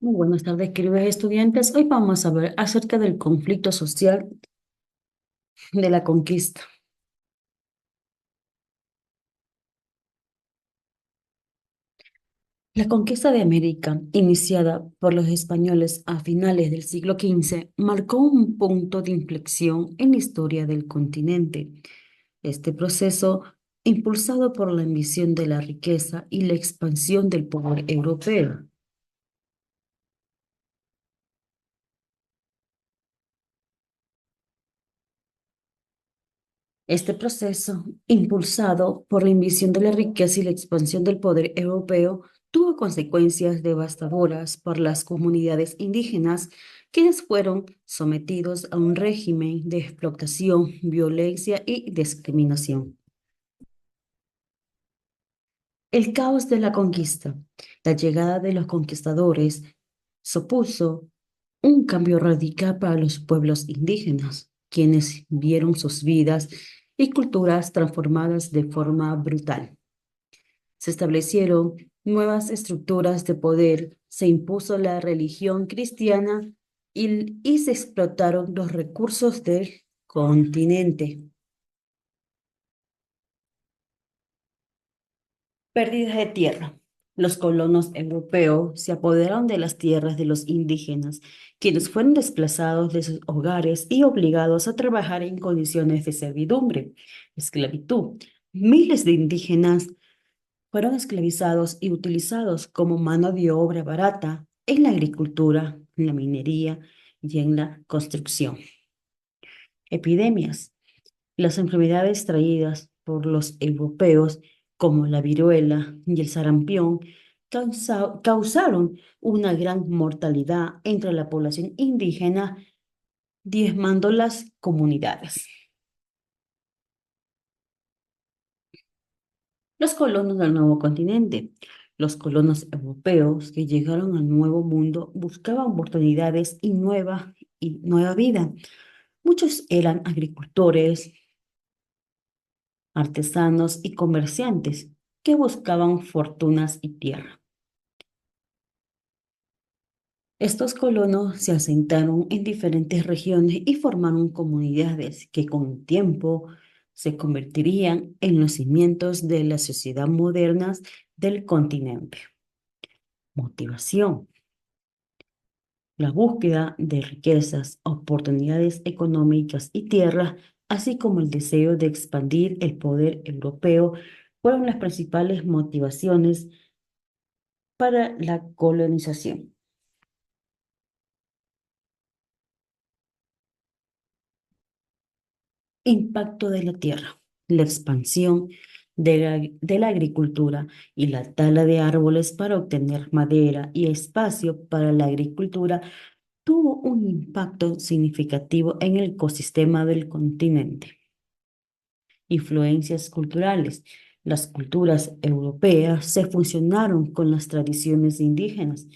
Muy buenas tardes, queridos estudiantes. Hoy vamos a ver acerca del conflicto social de la conquista. La conquista de América, iniciada por los españoles a finales del siglo XV, marcó un punto de inflexión en la historia del continente. Este proceso, impulsado por la ambición de la riqueza y la expansión del poder europeo. Este proceso, impulsado por la ambición de la riqueza y la expansión del poder europeo, tuvo consecuencias devastadoras para las comunidades indígenas, quienes fueron sometidos a un régimen de explotación, violencia y discriminación. El caos de la conquista. La llegada de los conquistadores supuso un cambio radical para los pueblos indígenas, quienes vieron sus vidas y culturas transformadas de forma brutal. Se establecieron nuevas estructuras de poder, se impuso la religión cristiana y se explotaron los recursos del continente. Pérdidas de tierra. Los colonos europeos se apoderaron de las tierras de los indígenas, quienes fueron desplazados de sus hogares y obligados a trabajar en condiciones de servidumbre, esclavitud. Miles de indígenas fueron esclavizados y utilizados como mano de obra barata en la agricultura, en la minería y en la construcción. Epidemias. Las enfermedades traídas por los europeos, como la viruela y el sarampión, causaron una gran mortalidad entre la población indígena, diezmando las comunidades. Los colonos del nuevo continente. Los colonos europeos que llegaron al nuevo mundo buscaban oportunidades y nueva vida. Muchos eran agricultores, artesanos y comerciantes que buscaban fortunas y tierra. Estos colonos se asentaron en diferentes regiones y formaron comunidades que con el tiempo se convertirían en los cimientos de la sociedad moderna del continente. Motivación. La búsqueda de riquezas, oportunidades económicas y tierras, así como el deseo de expandir el poder europeo, fueron las principales motivaciones para la colonización. Impacto de la tierra. La expansión de la agricultura y la tala de árboles para obtener madera y espacio para la agricultura tuvo un impacto significativo en el ecosistema del continente. Influencias culturales. Las culturas europeas se fusionaron con las tradiciones indígenas,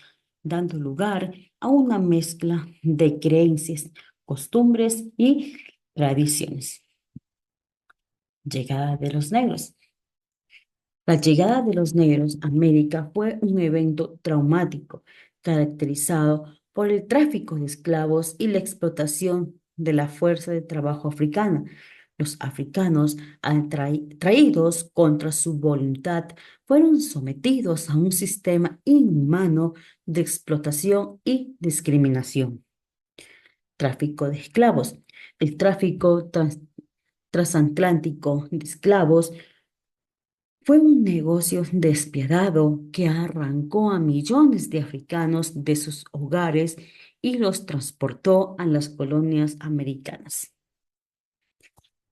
dando lugar a una mezcla de creencias, costumbres y tradiciones. Llegada de los negros. La llegada de los negros a América fue un evento traumático, caracterizado por el tráfico de esclavos y la explotación de la fuerza de trabajo africana. Los africanos, traídos contra su voluntad, fueron sometidos a un sistema inhumano de explotación y discriminación. Tráfico de esclavos. El tráfico transatlántico de esclavos fue un negocio despiadado que arrancó a millones de africanos de sus hogares y los transportó a las colonias americanas.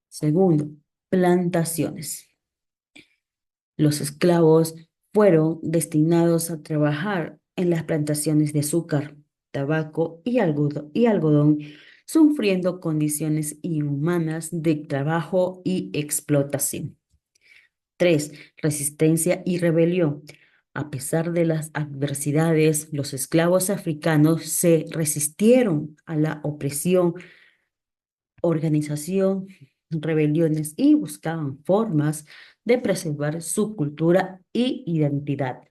Segundo, plantaciones. Los esclavos fueron destinados a trabajar en las plantaciones de azúcar, tabaco y algodón, sufriendo condiciones inhumanas de trabajo y explotación. 3. Resistencia y rebelión. A pesar de las adversidades, los esclavos africanos se resistieron a la opresión, organización, rebeliones y buscaban formas de preservar su cultura y identidad.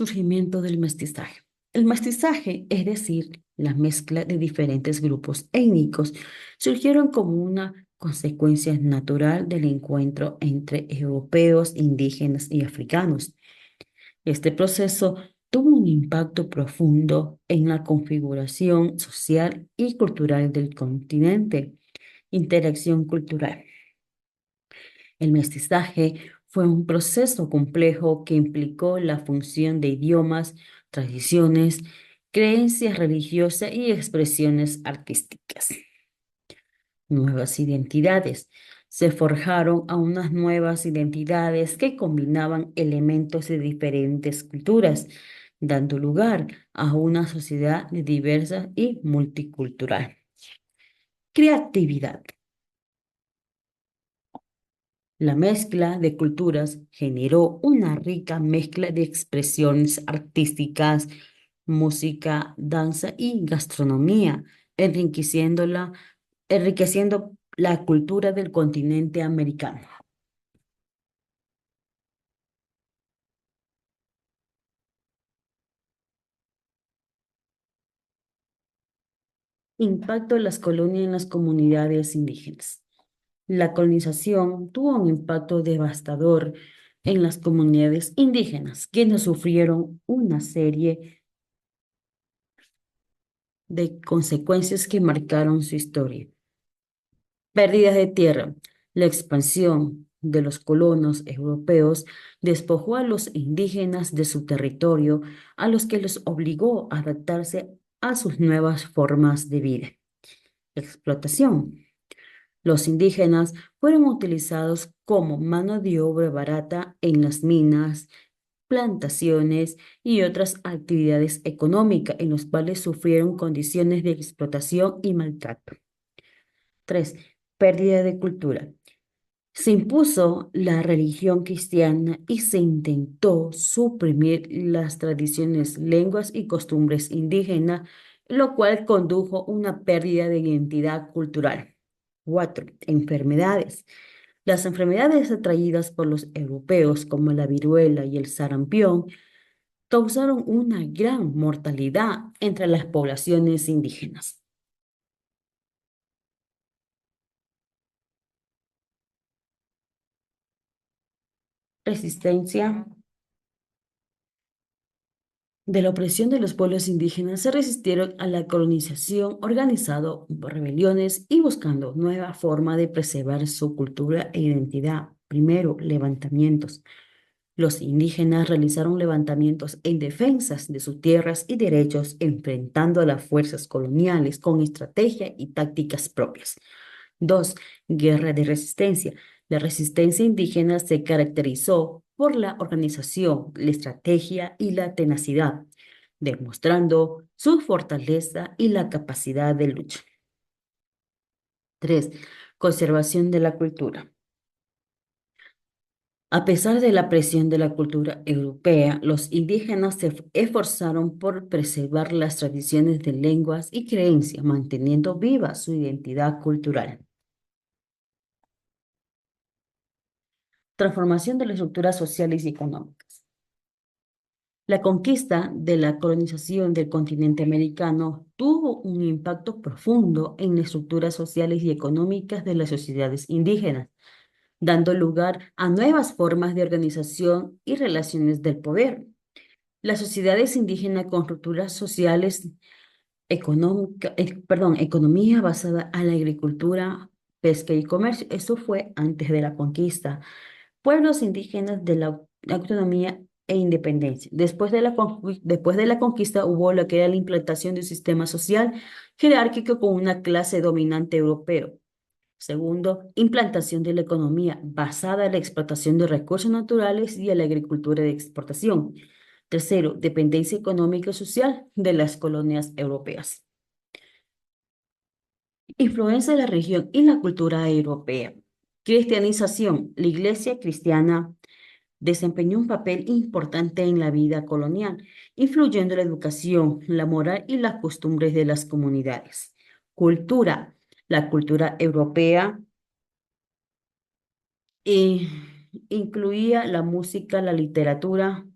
Surgimiento del mestizaje. El mestizaje, es decir, la mezcla de diferentes grupos étnicos, surgieron como una consecuencia natural del encuentro entre europeos, indígenas y africanos. Este proceso tuvo un impacto profundo en la configuración social y cultural del continente. Interacción cultural. El mestizaje fue un proceso complejo que implicó la función de idiomas, tradiciones, creencias religiosas y expresiones artísticas. Nuevas identidades. Se forjaron a unas nuevas identidades que combinaban elementos de diferentes culturas, dando lugar a una sociedad diversa y multicultural. Creatividad. La mezcla de culturas generó una rica mezcla de expresiones artísticas, música, danza y gastronomía, enriqueciendo la cultura del continente americano. Impacto de las colonias en las comunidades indígenas. La colonización tuvo un impacto devastador en las comunidades indígenas, quienes sufrieron una serie de consecuencias que marcaron su historia. Pérdidas de tierra. La expansión de los colonos europeos despojó a los indígenas de su territorio, a los que los obligó a adaptarse a sus nuevas formas de vida. Explotación. Los indígenas fueron utilizados como mano de obra barata en las minas, plantaciones y otras actividades económicas en los cuales sufrieron condiciones de explotación y maltrato. 3. Pérdida de cultura. Se impuso la religión cristiana y se intentó suprimir las tradiciones, lenguas y costumbres indígenas, lo cual condujo a una pérdida de identidad cultural. 4. Enfermedades. Las enfermedades atraídas por los europeos, como la viruela y el sarampión, causaron una gran mortalidad entre las poblaciones indígenas. Resistencia. De la opresión de los pueblos indígenas se resistieron a la colonización organizado por rebeliones y buscando nueva forma de preservar su cultura e identidad. Primero, levantamientos. Los indígenas realizaron levantamientos en defensas de sus tierras y derechos, enfrentando a las fuerzas coloniales con estrategia y tácticas propias. 2. Guerra de resistencia. La resistencia indígena se caracterizó por la organización, la estrategia y la tenacidad, demostrando su fortaleza y la capacidad de lucha. 3. Conservación de la cultura. A pesar de la presión de la cultura europea, los indígenas se esforzaron por preservar las tradiciones de lenguas y creencias, manteniendo viva su identidad cultural. Transformación de las estructuras sociales y económicas. La conquista de la colonización del continente americano tuvo un impacto profundo en las estructuras sociales y económicas de las sociedades indígenas, dando lugar a nuevas formas de organización y relaciones del poder. Las sociedades indígenas con estructuras sociales economía basada en la agricultura, pesca y comercio. Eso fue antes de la conquista. Pueblos indígenas de la autonomía e independencia. Después de la conquista hubo lo que era la implantación de un sistema social jerárquico con una clase dominante europeo. Segundo, implantación de la economía basada en la explotación de recursos naturales y en la agricultura de exportación. Tercero, dependencia económica y social de las colonias europeas. Influencia de la región y la cultura europea. Cristianización. La iglesia cristiana desempeñó un papel importante en la vida colonial, influyendo en la educación, la moral y las costumbres de las comunidades. Cultura. La cultura europea eh, incluía la música, la literatura,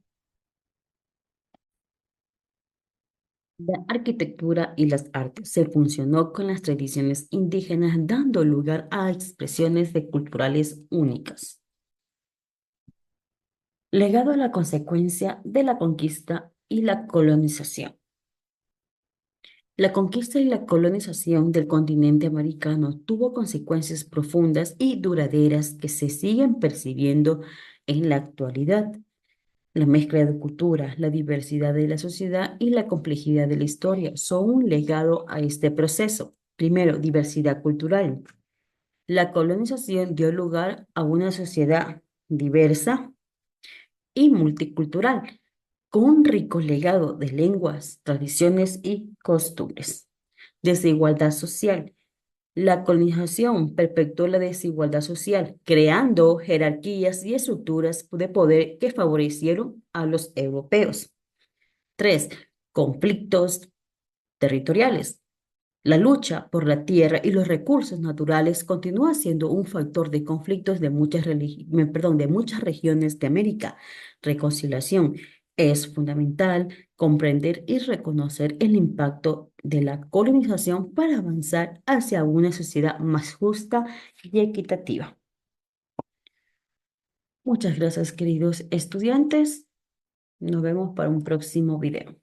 La arquitectura y las artes se funcionó con las tradiciones indígenas, dando lugar a expresiones de culturales únicas. Legado a la consecuencia de la conquista y la colonización. La conquista y la colonización del continente americano tuvo consecuencias profundas y duraderas que se siguen percibiendo en la actualidad. La mezcla de culturas, la diversidad de la sociedad y la complejidad de la historia son un legado a este proceso. Primero, diversidad cultural. La colonización dio lugar a una sociedad diversa y multicultural, con un rico legado de lenguas, tradiciones y costumbres. Desigualdad social. La colonización perpetuó la desigualdad social, creando jerarquías y estructuras de poder que favorecieron a los europeos. Tres, conflictos territoriales. La lucha por la tierra y los recursos naturales continúa siendo un factor de conflictos de de muchas regiones de América. Reconciliación. Es fundamental comprender y reconocer el impacto de la colonización para avanzar hacia una sociedad más justa y equitativa. Muchas gracias, queridos estudiantes. Nos vemos para un próximo video.